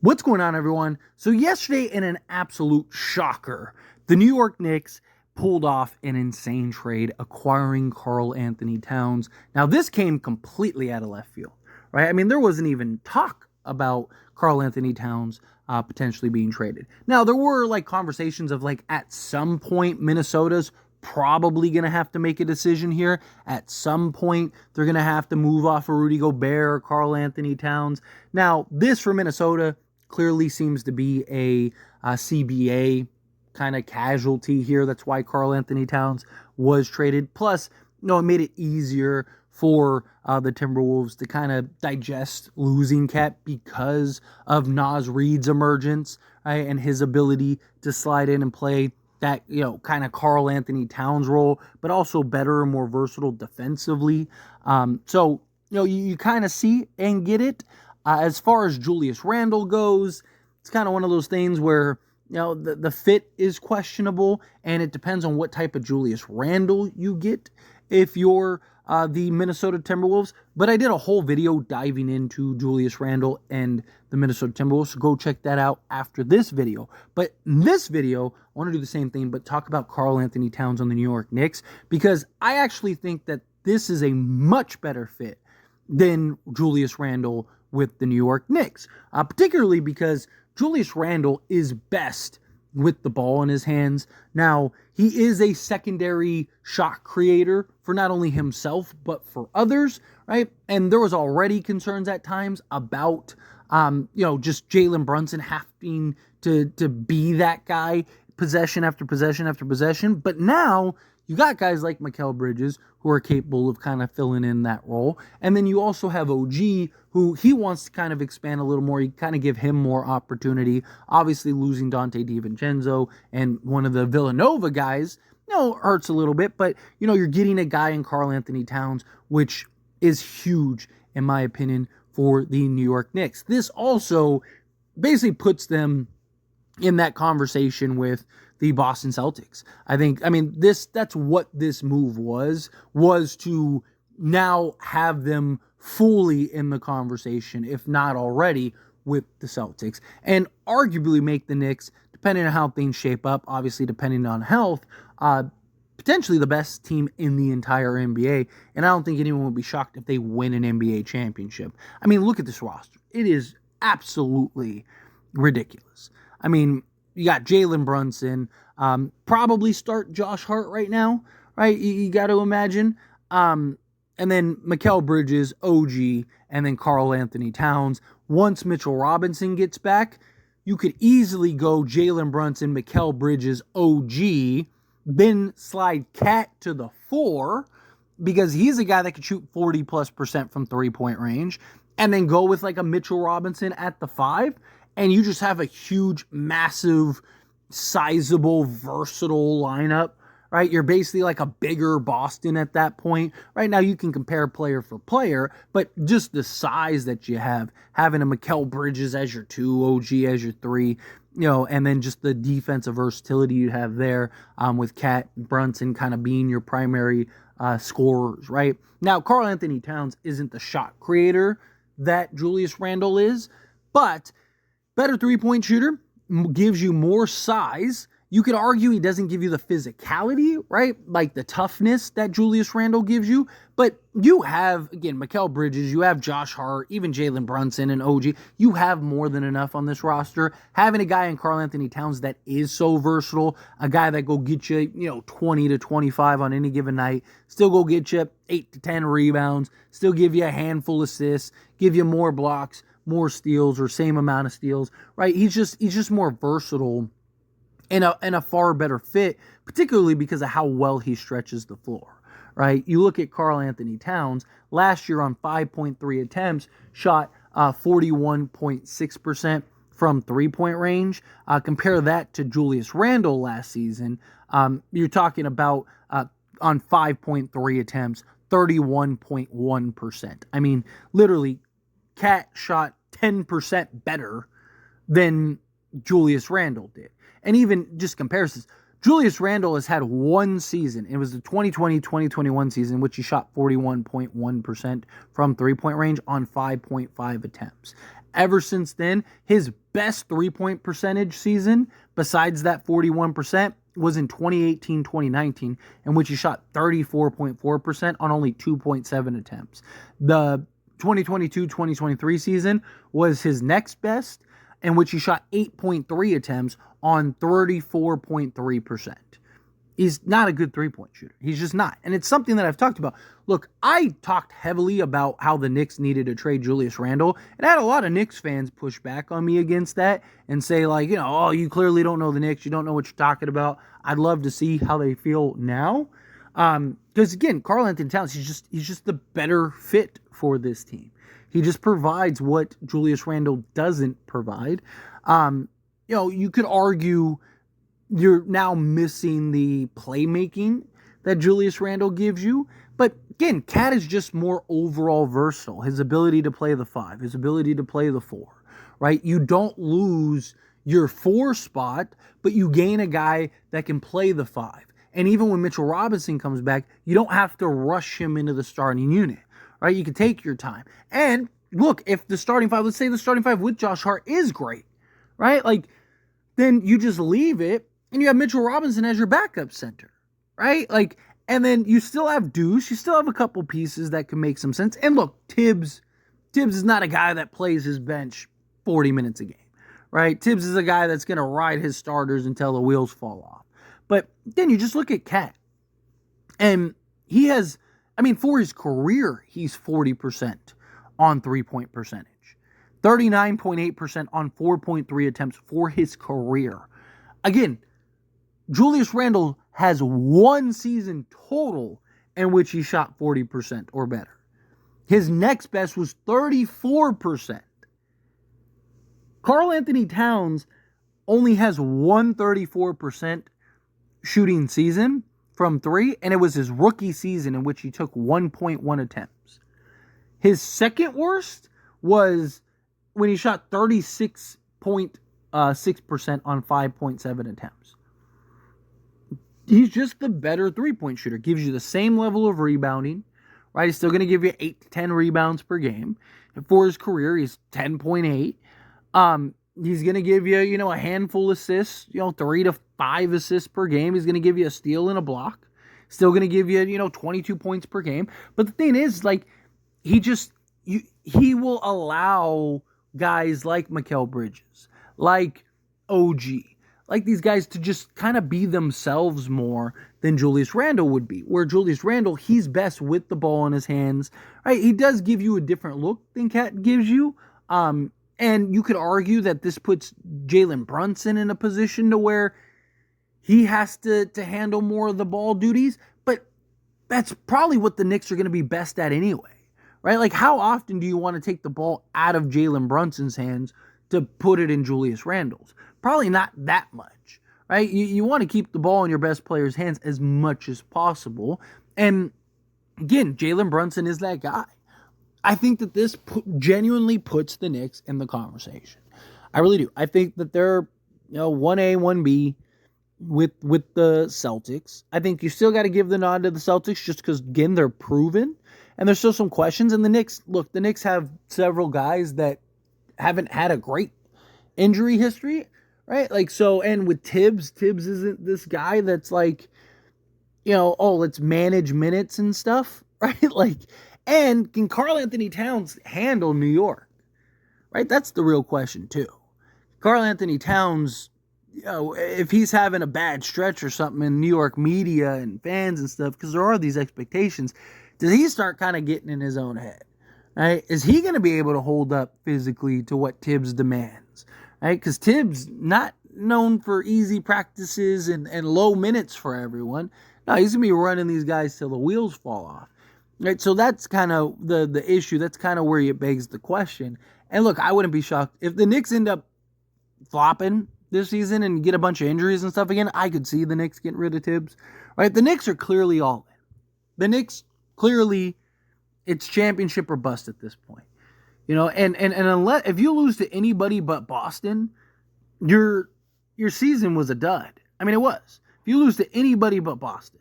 What's going on, everyone? So yesterday, in an absolute shocker, the New York Knicks pulled off an insane trade acquiring Karl Anthony Towns. Now, this came completely out of left field, right? I mean, there wasn't even talk about Karl Anthony Towns potentially being traded. Now, there were conversations of at some point Minnesota's probably going to have to make a decision here. At some point, they're going to have to move off of Rudy Gobert or Karl Anthony Towns. Now, this for Minnesota clearly seems to be a CBA kind of casualty here. That's why Karl Anthony Towns was traded. Plus, it made it easier for the Timberwolves to kind of digest losing Cat because of Naz Reid's emergence, right, and his ability to slide in and play that, kind of Karl Anthony Towns role, but also better and more versatile defensively. So, you kind of see and get it. As far as Julius Randle goes, it's kind of one of those things where, the fit is questionable, and it depends on what type of Julius Randle you get if you're the Minnesota Timberwolves. But I did a whole video diving into Julius Randle and the Minnesota Timberwolves, so go check that out after this video. But in this video, I want to do the same thing, but talk about Karl Anthony Towns on the New York Knicks, because I actually think that this is a much better fit than Julius Randle with the New York Knicks, particularly because Julius Randle is best with the ball in his hands. Now, he is a secondary shot creator for not only himself, but for others, right? And there was already concerns at times about, just Jalen Brunson having to be that guy possession after possession after possession. But now you got guys like Mikal Bridges who are capable of kind of filling in that role. And then you also have OG, who he wants to kind of expand a little more. You kind of give him more opportunity. Obviously, losing Dante DiVincenzo and one of the Villanova guys, hurts a little bit. But, you're getting a guy in Karl Anthony Towns, which is huge, in my opinion, for the New York Knicks. This also basically puts them in that conversation with the Boston Celtics. That's what this move was to now have them fully in the conversation, if not already, with the Celtics, and arguably make the Knicks, depending on how things shape up, obviously depending on health, potentially the best team in the entire NBA. And I don't think anyone would be shocked if they win an NBA championship. Look at this roster. It is absolutely ridiculous. You got Jalen Brunson, probably start Josh Hart right now, right? You got to imagine. And then Mikal Bridges, OG, and then Karl Anthony Towns. Once Mitchell Robinson gets back, you could easily go Jalen Brunson, Mikal Bridges, OG, then slide Cat to the 4, because he's a guy that could shoot 40+% from three-point range, and then go with a Mitchell Robinson at the 5, and you just have a huge, massive, sizable, versatile lineup, right? You're basically a bigger Boston at that point. Right now, you can compare player for player, but just the size that you have, having a Mikal Bridges as your 2, OG as your 3, and then just the defensive versatility you have there with Cat and Brunson kind of being your primary scorers, right? Now, Karl Anthony Towns isn't the shot creator that Julius Randle is, but better three-point shooter, gives you more size. You could argue he doesn't give you the physicality, right? Like the toughness that Julius Randle gives you. But you have, again, Mikal Bridges, you have Josh Hart, even Jalen Brunson and OG. You have more than enough on this roster. Having a guy in Karl Anthony Towns that is so versatile, a guy that go get you, 20 to 25 on any given night, still go get you 8 to 10 rebounds, still give you a handful of assists, give you more blocks, more steals, or same amount of steals, right? He's just more versatile and a far better fit, particularly because of how well he stretches the floor, right? You look at Karl Anthony Towns, last year on 5.3 attempts, shot 41.6% from three-point range. Compare that to Julius Randle last season. You're talking about on 5.3 attempts, 31.1%. Literally, Cat shot 10% better than Julius Randle did. And even just comparisons, Julius Randle has had one season. It was the 2020-2021 season, which he shot 41.1% from three-point range on 5.5 attempts. Ever since then, his best three-point percentage season, besides that 41%, was in 2018-2019, in which he shot 34.4% on only 2.7 attempts. The 2022-2023 season was his next best, in which he shot 8.3 attempts on 34.3%. He's not a good three-point shooter. He's just not. And it's something that I've talked about. Look, I talked heavily about how the Knicks needed to trade Julius Randle, and I had a lot of Knicks fans push back on me against that and say, like, oh, you clearly don't know the Knicks. You don't know what you're talking about. I'd love to see how they feel now. Because, again, Karl Anthony Towns, he's just the better fit for this team. He just provides what Julius Randle doesn't provide. You could argue you're now missing the playmaking that Julius Randle gives you. But again, Cat is just more overall versatile. His ability to play the 5, his ability to play the 4, right? You don't lose your 4 spot, but you gain a guy that can play the 5. And even when Mitchell Robinson comes back, you don't have to rush him into the starting unit, right? You can take your time. And look, if the starting 5, let's say the starting 5 with Josh Hart is great, right? Like, then you just leave it and you have Mitchell Robinson as your backup center, right? Like, and then you still have Deuce. You still have a couple pieces that can make some sense. And look, Tibbs is not a guy that plays his bench 40 minutes a game, right? Tibbs is a guy that's going to ride his starters until the wheels fall off. But then you just look at Cat. And he has, for his career, he's 40% on three-point percentage. 39.8% on 4.3 attempts for his career. Again, Julius Randle has one season total in which he shot 40% or better. His next best was 34%. Karl Anthony Towns only has 134% shooting season from 3, and it was his rookie season in which he took 1.1 attempts. His second worst was when he shot 36.6% on 5.7 attempts. He's just the better three-point shooter. Gives you the same level of rebounding, right? He's still going to give you 8 to 10 rebounds per game. And for his career, he's 10.8. He's going to give you, a handful of assists, 3 to 5 assists per game. He's going to give you a steal and a block. Still going to give you, 22 points per game. But the thing is, like, he will allow guys like Mikal Bridges, like OG, like these guys to just kind of be themselves more than Julius Randle would be. Where Julius Randle, he's best with the ball in his hands, right? He does give you a different look than Cat gives you. And you could argue that this puts Jalen Brunson in a position to where he has to handle more of the ball duties. But that's probably what the Knicks are going to be best at anyway, right? Like, how often do you want to take the ball out of Jalen Brunson's hands to put it in Julius Randle's? Probably not that much, right? You want to keep the ball in your best player's hands as much as possible. And again, Jalen Brunson is that guy. I think that this genuinely puts the Knicks in the conversation. I really do. I think that they're 1A, 1B with the Celtics. I think you still got to give the nod to the Celtics just because, again, they're proven. And there's still some questions. And the Knicks have several guys that haven't had a great injury history, right? Like, so, and with Tibbs isn't this guy that's like, let's manage minutes and stuff, right? Like, and can Karl Anthony Towns handle New York, right? That's the real question too. Karl Anthony Towns, if he's having a bad stretch or something in New York media and fans and stuff, because there are these expectations, does he start kind of getting in his own head? Right? Is he going to be able to hold up physically to what Tibbs demands? Right? Because Tibbs not known for easy practices and low minutes for everyone. No, he's going to be running these guys till the wheels fall off. Right? So that's kind of the issue. That's kind of where it begs the question. And look, I wouldn't be shocked if the Knicks end up flopping this season and get a bunch of injuries and stuff again. I could see the Knicks getting rid of Tibbs. Right? The Knicks are clearly all in. The Knicks clearly, it's championship or bust at this point. And unless if you lose to anybody but Boston, your season was a dud. It was. If you lose to anybody but Boston,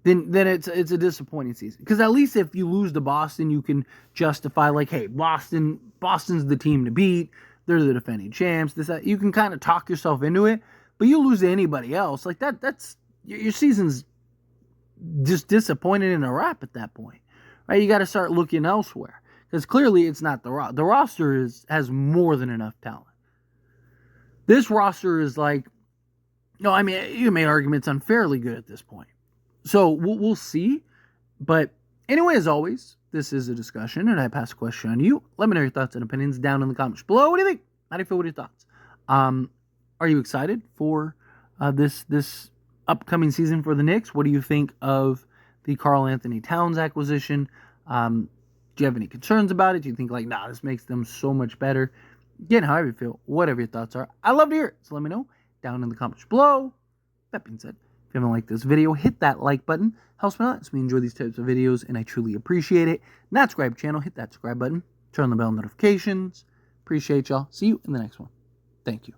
then it's a disappointing season. Because at least if you lose to Boston, you can justify like, hey, Boston's the team to beat. They're the defending champs. That. You can kind of talk yourself into it. But you lose to anybody else, like that's your season's just disappointed in a wrap at that point, right? You got to start looking elsewhere because clearly it's not the roster has more than enough talent. This roster is like, no, I mean you made arguments unfairly good at this point, so we'll see. But anyway, as always, this is a discussion, and I pass a question on you. Let me know your thoughts and opinions down in the comments below. What do you think? How do you feel? What are your thoughts? Are you excited for this upcoming season for the Knicks? What do you think of the Karl Anthony Towns acquisition? Do you have any concerns about it? Do you think like, nah, this makes them so much better? Again, however you feel, whatever your thoughts are, I love to hear it. So let me know down in the comments below. That being said, if you haven't liked this video, hit that like button. Helps me out. Lets me enjoy these types of videos, and I truly appreciate it. Not subscribe channel, hit that subscribe button. Turn on the bell notifications. Appreciate y'all. See you in the next one. Thank you.